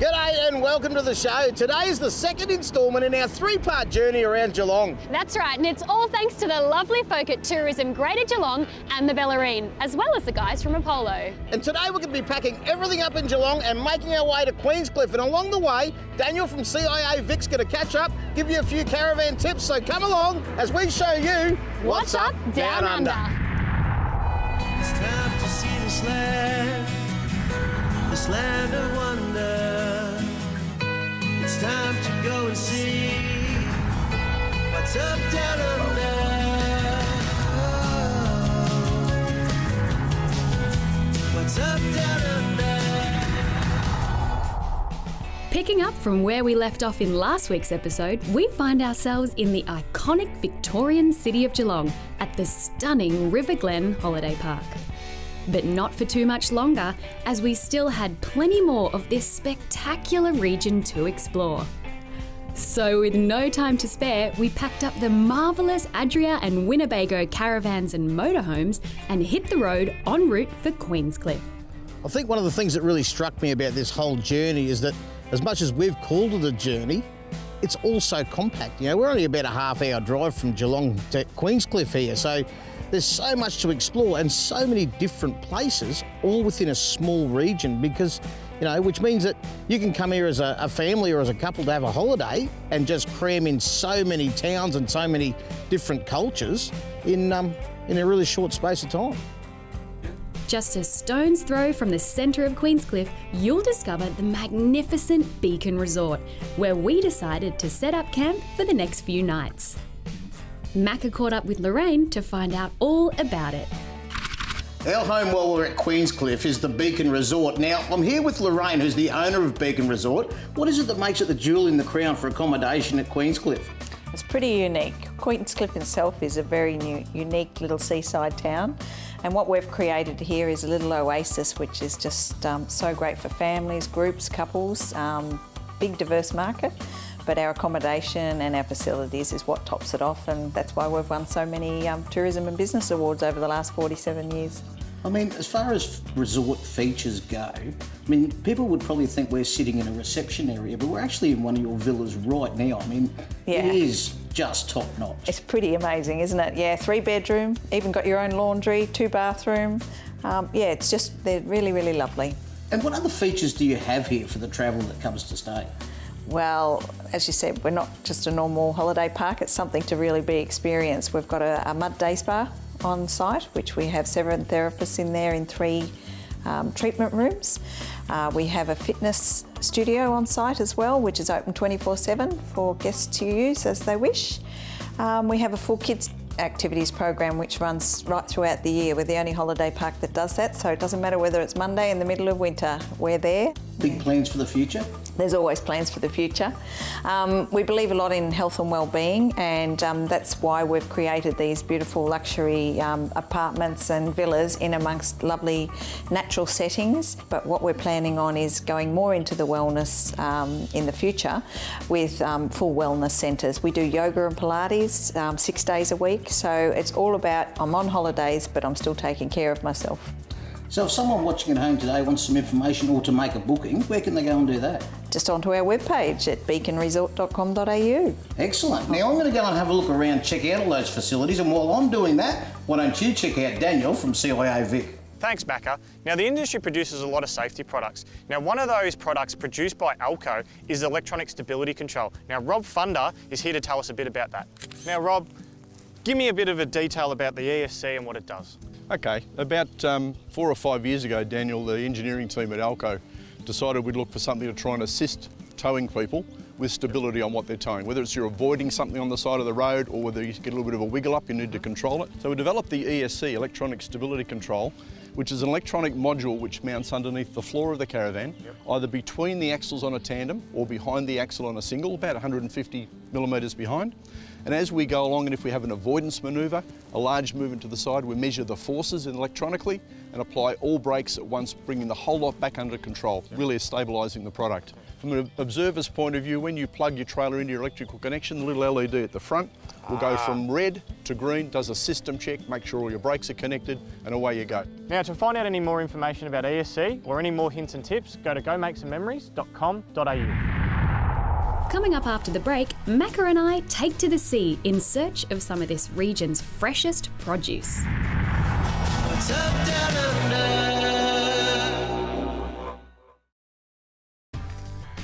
G'day and welcome to the show. Today is the second instalment in our three-part journey around Geelong. That's right, and it's all thanks to the lovely folk at Tourism Greater Geelong and the Bellarine, as well as the guys from Apollo. And today we're going to be packing everything up in Geelong and making our way to Queenscliff. And along the way, Daniel from CIA Vic's going to catch up, give you a few caravan tips. So come along as we show you what's up down under. It's time to see this land of wonder. It's time to go and see what's up down under. What's up down under. Picking up from where we left off in last week's episode, we find ourselves in the iconic Victorian city of Geelong at the stunning River Glen Holiday Park. But not for too much longer, as we still had plenty more of this spectacular region to explore. So with no time to spare, we packed up the marvellous Adria and Winnebago caravans and motorhomes and hit the road en route for Queenscliff. I think one of the things that really struck me about this whole journey is that as much as we've called it a journey, it's also compact. You know, we're only about a half-hour drive from Geelong to Queenscliff here, so there's so much to explore and so many different places all within a small region because, you know, which means that you can come here as a family or as a couple to have a holiday and just cram in so many towns and so many different cultures in a really short space of time. Just a stone's throw from the centre of Queenscliff, you'll discover the magnificent Beacon Resort, where we decided to set up camp for the next few nights. Macca caught up with Lorraine to find out all about it. Our home while we're at Queenscliff is the Beacon Resort. Now, I'm here with Lorraine, who's the owner of Beacon Resort. What is it that makes it the jewel in the crown for accommodation at Queenscliff? It's pretty unique. Queenscliff itself is a very unique little seaside town, and what we've created here is a little oasis which is just so great for families, groups, couples, big diverse market. But our accommodation and our facilities is what tops it off, and that's why we've won so many tourism and business awards over the last 47 years. I mean, as far as resort features go, I mean, people would probably think we're sitting in a reception area, but we're actually in one of your villas right now. I mean, yeah. It is just top notch. It's pretty amazing, isn't it? Yeah, 3-bedroom, even got your own laundry, 2-bathroom. Yeah, it's just, they're really, really lovely. And what other features do you have here for the traveller that comes to stay? Well, as you said, we're not just a normal holiday park, it's something to really be experienced. We've got a mud day spa on site, which we have 7 therapists in there in 3 treatment rooms. We have a fitness studio on site as well, which is open 24/7 for guests to use as they wish. We have a full kids activities program which runs right throughout the year. We're the only holiday park that does that, so it doesn't matter whether it's Monday in the middle of winter, we're there. Big plans for the future? There's always plans for the future. We believe a lot in health and well-being, and that's why we've created these beautiful luxury apartments and villas in amongst lovely natural settings. But what we're planning on is going more into the wellness in the future with full wellness centres. We do yoga and Pilates 6 days a week, so it's all about I'm on holidays but I'm still taking care of myself. So if someone watching at home today wants some information or to make a booking, where can they go and do that? Just onto our webpage at beaconresort.com.au. Excellent. Now I'm going to go and have a look around, check out all those facilities, and while I'm doing that, why don't you check out Daniel from CIA Vic? Thanks, Macca. Now, the industry produces a lot of safety products. Now, one of those products produced by Alco is electronic stability control. Now, Rob Funder is here to tell us a bit about that. Now, Rob, give me a bit of a detail about the ESC and what it does. Okay, about 4 or 5 years ago, Daniel, the engineering team at Alco, decided we'd look for something to try and assist towing people with stability on what they're towing. Whether it's you're avoiding something on the side of the road or whether you get a little bit of a wiggle up, you need to control it. So we developed the ESC, Electronic Stability Control, which is an electronic module which mounts underneath the floor of the caravan, either between the axles on a tandem or behind the axle on a single, about 150 millimetres behind. And as we go along, and if we have an avoidance manoeuvre, a large movement to the side, we measure the forces electronically and apply all brakes at once, bringing the whole lot back under control, really stabilising the product. From an observer's point of view, when you plug your trailer into your electrical connection, the little LED at the front will go from red to green, does a system check, make sure all your brakes are connected, and away you go. Now, to find out any more information about ESC or any more hints and tips, go to gomakesomememories.com.au. Coming up after the break, Macca and I take to the sea in search of some of this region's freshest produce. What's up, down under?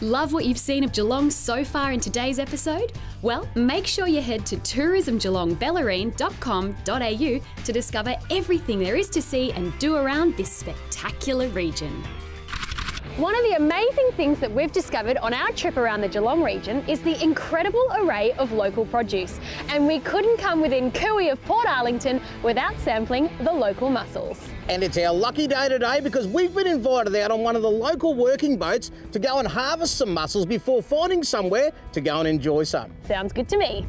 Love what you've seen of Geelong so far in today's episode? Well, make sure you head to tourismgeelongbellarine.com.au to discover everything there is to see and do around this spectacular region. One of the amazing things that we've discovered on our trip around the Geelong region is the incredible array of local produce. And we couldn't come within cooey of Port Arlington without sampling the local mussels. And it's our lucky day today because we've been invited out on one of the local working boats to go and harvest some mussels before finding somewhere to go and enjoy some. Sounds good to me.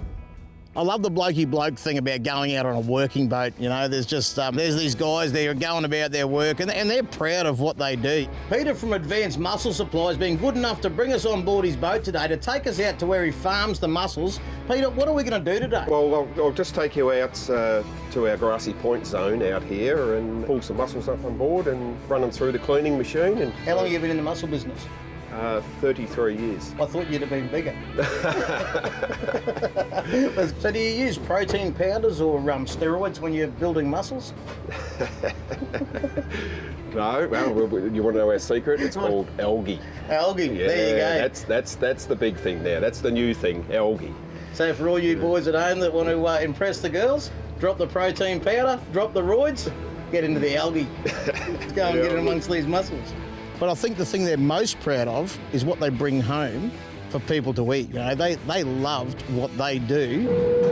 I love the blokey bloke thing about going out on a working boat. You know, there's just, there's these guys, they're going about their work and they're proud of what they do. Peter from Advanced Mussel Supply has been good enough to bring us on board his boat today to take us out to where he farms the mussels. Peter, what are we going to do today? Well, I'll just take you out to our grassy point zone out here and pull some mussels up on board and run them through the cleaning machine. And How long have you been in the mussel business? 33 years. I thought you'd have been bigger. So do you use protein powders or steroids when you're building mussels? No, well, you want to know our secret? It's called algae. Algae, Yeah, there you go. That's the big thing now. That's the new thing, algae. So for all you boys at home that want to impress the girls, drop the protein powder, drop the roids, get into the algae. Let's go and get in amongst these mussels. But I think the thing they're most proud of is what they bring home for people to eat. You know, they loved what they do.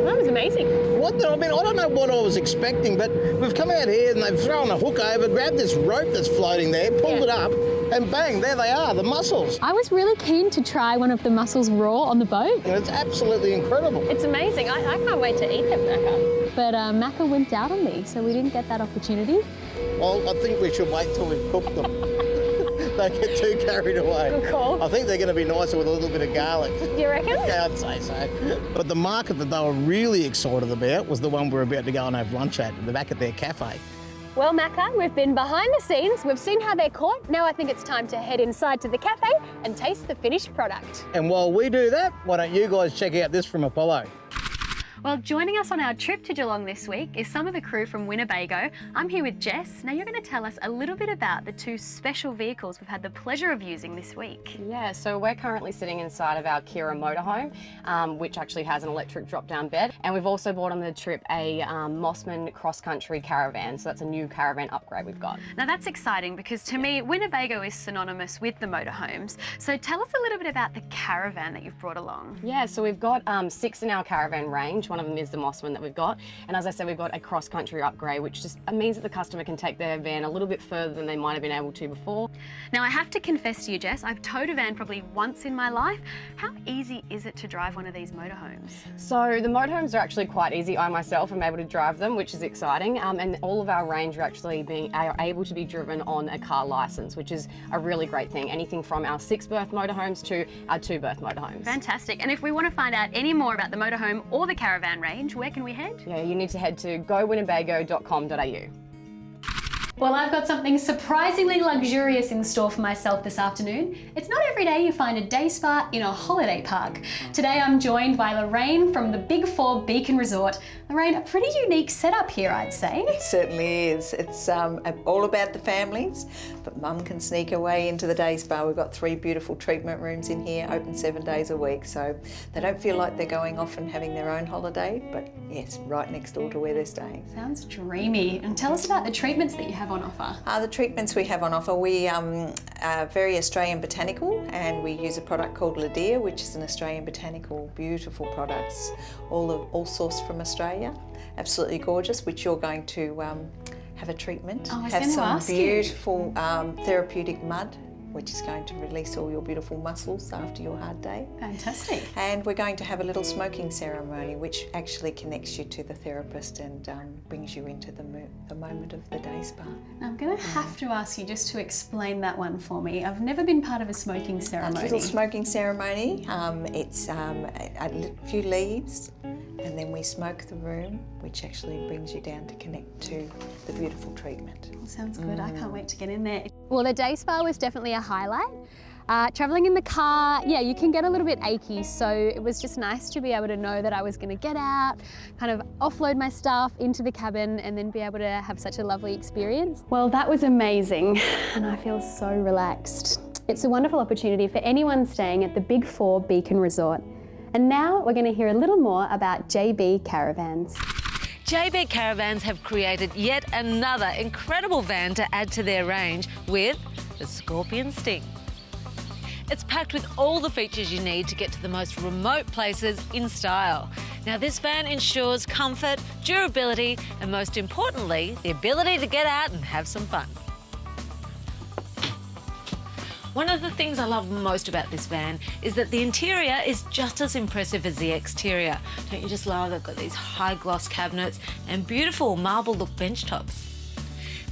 That was amazing. I don't know what I was expecting, but we've come out here and they've thrown a hook over, grabbed this rope that's floating there, pulled it up, and bang, there they are, the mussels. I was really keen to try one of the mussels raw on the boat. And it's absolutely incredible. It's amazing. I can't wait to eat them, Macca. But Macca wimped out on me, so we didn't get that opportunity. Well, I think we should wait till we've cooked them. Don't get too carried away. Good call. I think they're going to be nicer with a little bit of garlic. You reckon? Yeah, I'd say so. But the market that they were really excited about was the one we're about to go and have lunch at, the back at their cafe. Well, Macca, we've been behind the scenes, we've seen how they're caught. Now I think it's time to head inside to the cafe and taste the finished product. And while we do that, why don't you guys check out this from Apollo? Well, joining us on our trip to Geelong this week is some of the crew from Winnebago. I'm here with Jess. Now you're going to tell us a little bit about the two special vehicles we've had the pleasure of using this week. Yeah, so we're currently sitting inside of our Kira motorhome, which actually has an electric drop-down bed. And we've also bought on the trip a Mossman cross-country Caravan. So that's a new Caravan upgrade we've got. Now that's exciting because to me, Winnebago is synonymous with the motorhomes. So tell us a little bit about the Caravan that you've brought along. Yeah, so we've got 6 in our Caravan range. One of them is the Mossman that we've got. And as I said, we've got a cross-country upgrade, which just means that the customer can take their van a little bit further than they might have been able to before. Now I have to confess to you, Jess, I've towed a van probably once in my life. How easy is it to drive one of these motorhomes? So the motorhomes are actually quite easy. I myself am able to drive them, which is exciting. And all of our range are actually are able to be driven on a car license, which is a really great thing. Anything from our 6-berth motorhomes to our 2-berth motorhomes. Fantastic. And if we want to find out any more about the motorhome or the Caravan range, where can we head? Yeah, you need to head to gowinnebago.com.au. Well, I've got something surprisingly luxurious in store for myself this afternoon. It's not every day you find a day spa in a holiday park. Today I'm joined by Lorraine from the Big 4 Beacon Resort. Lorraine, a pretty unique setup here, I'd say. It certainly is. It's all about the families, but mum can sneak her way into the day spa. We've got 3 beautiful treatment rooms in here, open 7 days a week, so they don't feel like they're going off and having their own holiday, but yes, right next door to where they're staying. Sounds dreamy. And tell us about the treatments that you have on offer. The treatments we have on offer, we are very Australian botanical, and we use a product called Ladia, which is an Australian botanical, beautiful products, all sourced from Australia. Absolutely gorgeous, which you're going to have a treatment. Oh, I was have going to some ask beautiful therapeutic mud which is going to release all your beautiful muscles after your hard day. Fantastic. And we're going to have a little smoking ceremony, which actually connects you to the therapist and brings you into the moment of the day spa. Now, I'm going to have to ask you just to explain that one for me. I've never been part of a smoking ceremony. A little smoking ceremony. It's a few leaves, and then we smoke the room, which actually brings you down to connect to the beautiful treatment. Sounds good. I can't wait to get in there. Well, the day spa was definitely a highlight. Travelling in the car, yeah, you can get a little bit achy, so it was just nice to be able to know that I was going to get out, kind of offload my stuff into the cabin and then be able to have such a lovely experience. Well, that was amazing and I feel so relaxed. It's a wonderful opportunity for anyone staying at the Big 4 Beacon Resort. And now we're going to hear a little more about JB Caravans. JB Caravans have created yet another incredible van to add to their range with the Scorpion Sting. It's packed with all the features you need to get to the most remote places in style. Now, this van ensures comfort, durability, and most importantly, the ability to get out and have some fun. One of the things I love most about this van is that the interior is just as impressive as the exterior. Don't you just love they've got these high gloss cabinets and beautiful marble look bench tops.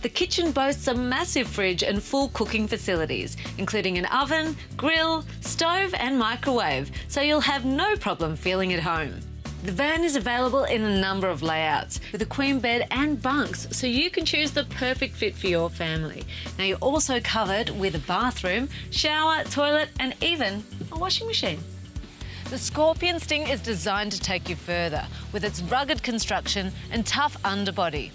The kitchen boasts a massive fridge and full cooking facilities, including an oven, grill, stove and microwave, so you'll have no problem feeling at home. The van is available in a number of layouts, with a queen bed and bunks, so you can choose the perfect fit for your family. Now, you're also covered with a bathroom, shower, toilet and even a washing machine. The Scorpion Sting is designed to take you further, with its rugged construction and tough underbody.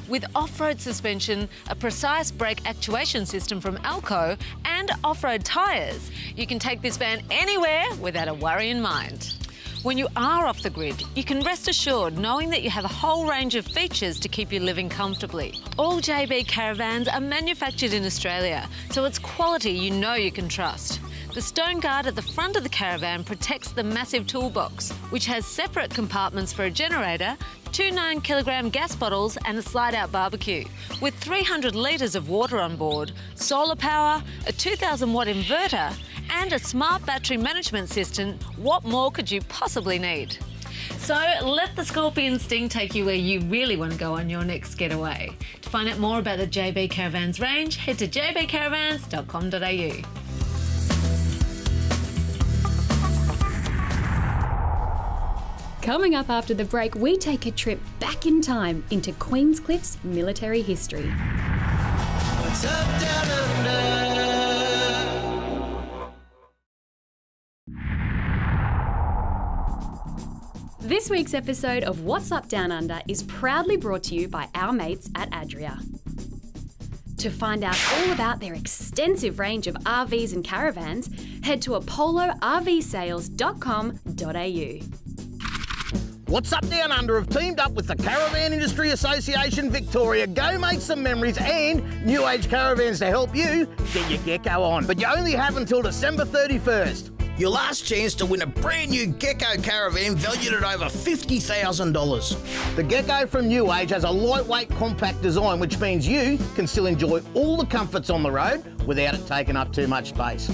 With off-road suspension, a precise brake actuation system from Alco and off-road tyres, you can take this van anywhere without a worry in mind. When you are off the grid, you can rest assured knowing that you have a whole range of features to keep you living comfortably. All JB Caravans are manufactured in Australia, so it's quality you know you can trust. The stone guard at the front of the Caravan protects the massive toolbox, which has separate compartments for a generator, 2 9-kilogram gas bottles and a slide-out barbecue. With 300 litres of water on board, solar power, a 2,000-watt inverter and a smart battery management system, what more could you possibly need? So let the Scorpion Sting take you where you really want to go on your next getaway. To find out more about the JB Caravans range, head to jbcaravans.com.au. Coming up after the break, we take a trip back in time into Queenscliff's military history. What's up down under? This week's episode of What's Up Down Under is proudly brought to you by our mates at Adria. To find out all about their extensive range of RVs and caravans, head to apollorvsales.com.au. What's Up Down Under have teamed up with the Caravan Industry Association Victoria. Go make some memories and New Age Caravans to help you get your gecko on. But you only have until December 31st. Your last chance to win a brand new Gecko Caravan valued at over $50,000. The Gecko from New Age has a lightweight compact design, which means you can still enjoy all the comforts on the road without it taking up too much space.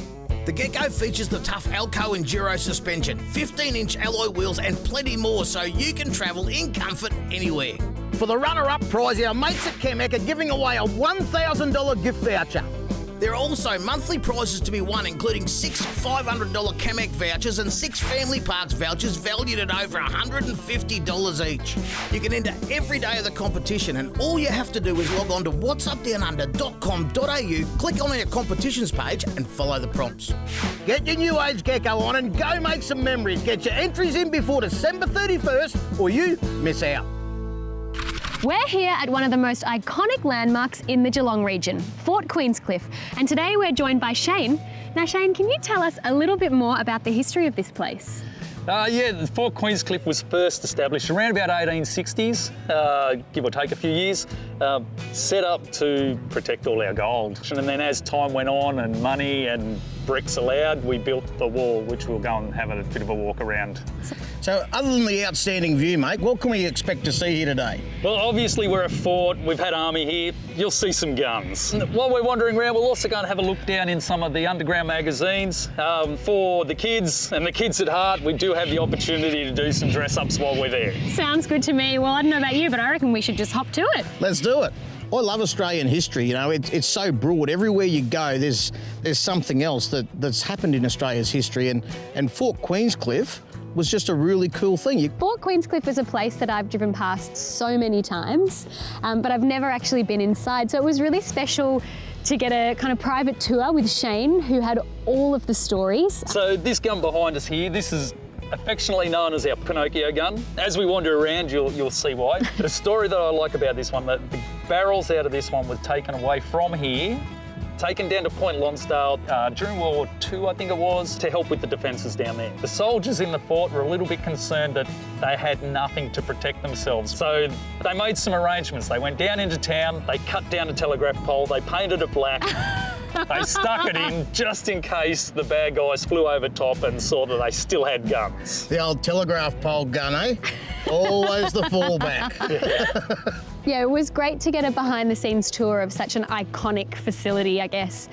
The Gecko features the tough Alco Enduro suspension, 15-inch alloy wheels and plenty more, so you can travel in comfort anywhere. For the runner-up prize, our mates at Chemek are giving away a $1,000 gift voucher. There are also monthly prizes to be won, including 6 $500 Chemek vouchers and 6 Family Parks vouchers valued at over $150 each. You can enter every day of the competition, and all you have to do is log on to whatsupdownunder.com.au, click on our competitions page and follow the prompts. Get your New Age Gecko on and go make some memories. Get your entries in before December 31st or you miss out. We're here at one of the most iconic landmarks in the Geelong region, Fort Queenscliff, and today we're joined by Shane. Now Shane, can you tell us a little bit more about the history of this place? Yeah, Fort Queenscliff was first established around about 1860s, give or take a few years, set up to protect all our gold. And then as time went on and money and bricks allowed, we built the wall, which we'll go and have a bit of a walk around. So other than the outstanding view, mate, what can we expect to see here today? Well, obviously we're a fort, we've had army here, you'll see some guns. While we're wandering around, we'll also go and have a look down in some of the underground magazines. For the kids and the kids at heart, we do have the opportunity to do some dress-ups while we're there. Sounds good to me. Well, I don't know about you, but I reckon we should just hop to it. Let's do it. I love Australian history, you know, it's so broad. Everywhere you go, there's something else that's happened in Australia's history, and Fort Queenscliff was just a really cool thing. Fort Queenscliff is a place that I've driven past so many times, but I've never actually been inside, so it was really special to get a kind of private tour with Shane, who had all of the stories. So this gun behind us here, this is affectionately known as our Pinocchio gun. As we wander around, you'll see why. The story that I like about this one, that the barrels out of this one were taken away from here, taken down to Point Lonsdale during World War II, I think it was, to help with the defences down there. The soldiers in the fort were a little bit concerned that they had nothing to protect themselves. So they made some arrangements. They went down into town, they cut down a telegraph pole, they painted it black, they stuck it in just in case the bad guys flew over top and saw that they still had guns. The old telegraph pole gun, eh? Always the fallback. Yeah, it was great to get a behind-the-scenes tour of such an iconic facility, I guess,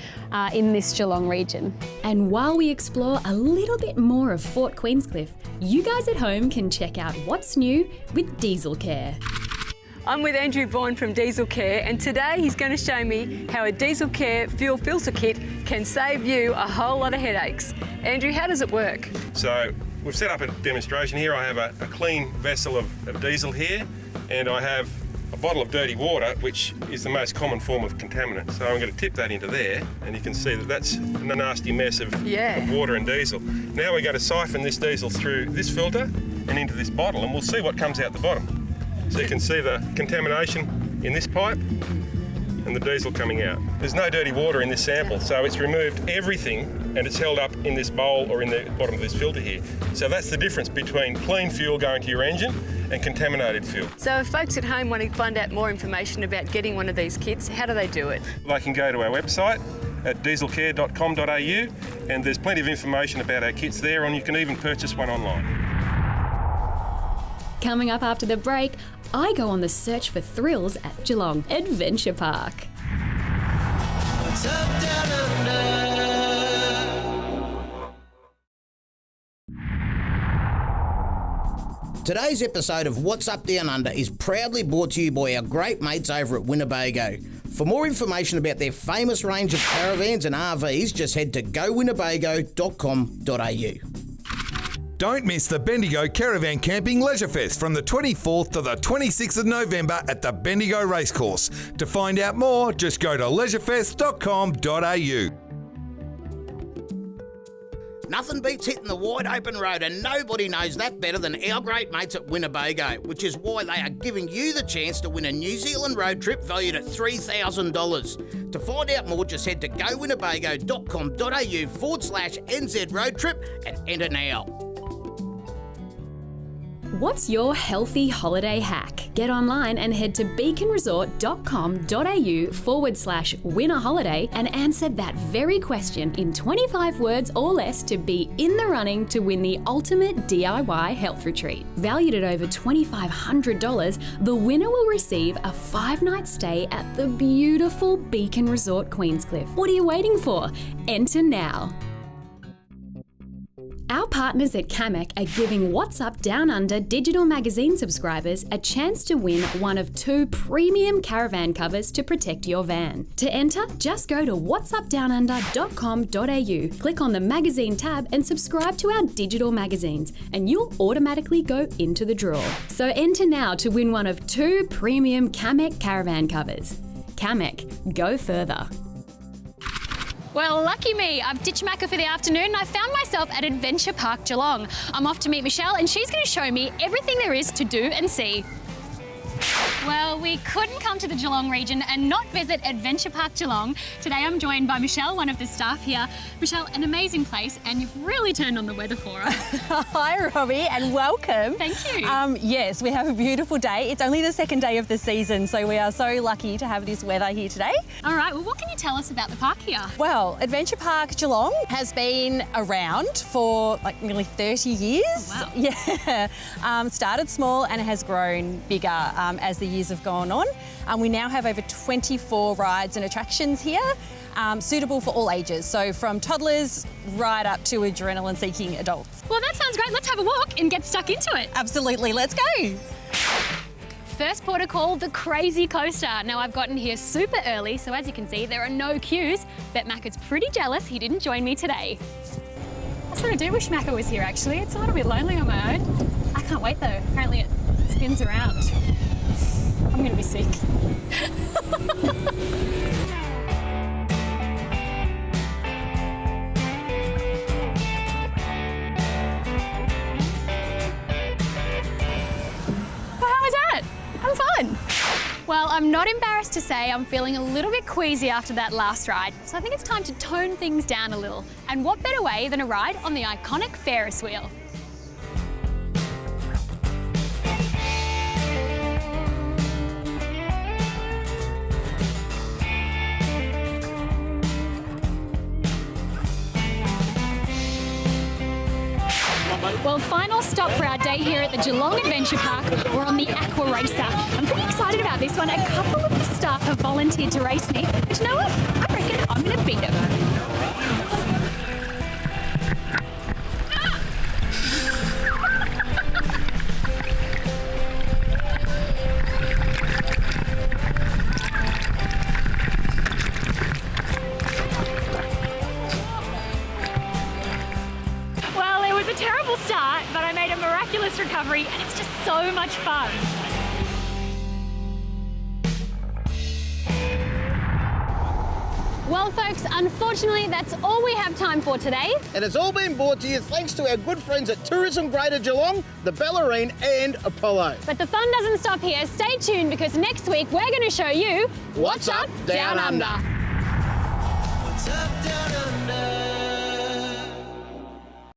in this Geelong region. And while we explore a little bit more of Fort Queenscliff, you guys at home can check out what's new with Diesel Care. I'm with Andrew Vaughan from Diesel Care, and today he's going to show me how a Diesel Care fuel filter kit can save you a whole lot of headaches. Andrew, how does it work? So we've set up a demonstration here. I have a clean vessel of diesel here, and I have a bottle of dirty water, which is the most common form of contaminant. So I'm going to tip that into there, and you can see that that's a nasty mess of water and diesel. Now we're going to siphon this diesel through this filter and into this bottle, and we'll see what comes out the bottom. So you can see the contamination in this pipe and the diesel coming out. There's no dirty water in this sample, so it's removed everything and it's held up in this bowl or in the bottom of this filter here. So that's the difference between clean fuel going to your engine and contaminated fuel. So if folks at home want to find out more information about getting one of these kits, how do they do it? They can go to our website at dieselcare.com.au, and there's plenty of information about our kits there, and you can even purchase one online. Coming up after the break, I go on the search for thrills at Geelong Adventure Park. What's up, down under? Today's episode of What's Up Down Under is proudly brought to you by our great mates over at Winnebago. For more information about their famous range of caravans and RVs, just head to gowinnebago.com.au. Don't miss the Bendigo Caravan Camping Leisure Fest from the 24th to the 26th of November at the Bendigo Racecourse. To find out more, just go to leisurefest.com.au. Nothing beats hitting the wide open road, and nobody knows that better than our great mates at Winnebago, which is why they are giving you the chance to win a New Zealand road trip valued at $3,000. To find out more, just head to gowinnebago.com.au/NZ road trip and enter now. What's your healthy holiday hack? Get online and head to beaconresort.com.au/win-a-holiday and answer that very question in 25 words or less to be in the running to win the ultimate DIY health retreat. Valued at over $2,500, the winner will receive a 5-night stay at the beautiful Beacon Resort Queenscliff. What are you waiting for? Enter now. Our partners at Camec are giving What's Up Down Under digital magazine subscribers a chance to win one of 2 premium caravan covers to protect your van. To enter, just go to whatsupdownunder.com.au, click on the magazine tab and subscribe to our digital magazines, and you'll automatically go into the draw. So enter now to win one of 2 premium Camec caravan covers. Camec, go further. Well, lucky me, I've ditched Macca for the afternoon and I found myself at Adventure Park Geelong. I'm off to meet Michelle and she's going to show me everything there is to do and see. Well, we couldn't come to the Geelong region and not visit Adventure Park Geelong. Today I'm joined by Michelle, one of the staff here. Michelle, an amazing place, and you've really turned on the weather for us. Hi Robbie, and welcome. Thank you. Yes, we have a beautiful day. It's only the second day of the season, so we are so lucky to have this weather here today. All right, well, what can you tell us about the park here? Well, Adventure Park Geelong has been around for like nearly 30 years. Oh, wow. Yeah. Started small and it has grown bigger as the years have gone on. We now have over 24 rides and attractions here, suitable for all ages. So from toddlers right up to adrenaline-seeking adults. Well, that sounds great. Let's have a walk and get stuck into it. Absolutely, let's go. First port of call, the Crazy Coaster. Now, I've gotten here super early, so as you can see, there are no queues. Bet Macca's pretty jealous he didn't join me today. I sort of do wish Macca was here, actually. It's a little bit lonely on my own. I can't wait, though. Apparently it spins around. I'm going to be sick. Fun. Well, I'm not embarrassed to say I'm feeling a little bit queasy after that last ride, so I think it's time to tone things down a little. And what better way than a ride on the iconic Ferris wheel? Well, final stop for our day here at the Geelong Adventure Park. We're on the Aqua Racer. I'm pretty excited about this one. A couple of the staff have volunteered to race me, but you know what? I reckon I'm going to beat them. Terrible start, but I made a miraculous recovery and it's just so much fun. Well, folks, unfortunately, that's all we have time for today. And it's all been brought to you thanks to our good friends at Tourism Greater Geelong, the Ballerine and Apollo. But the fun doesn't stop here. Stay tuned because next week we're going to show you What's up, Down Under. What's up, down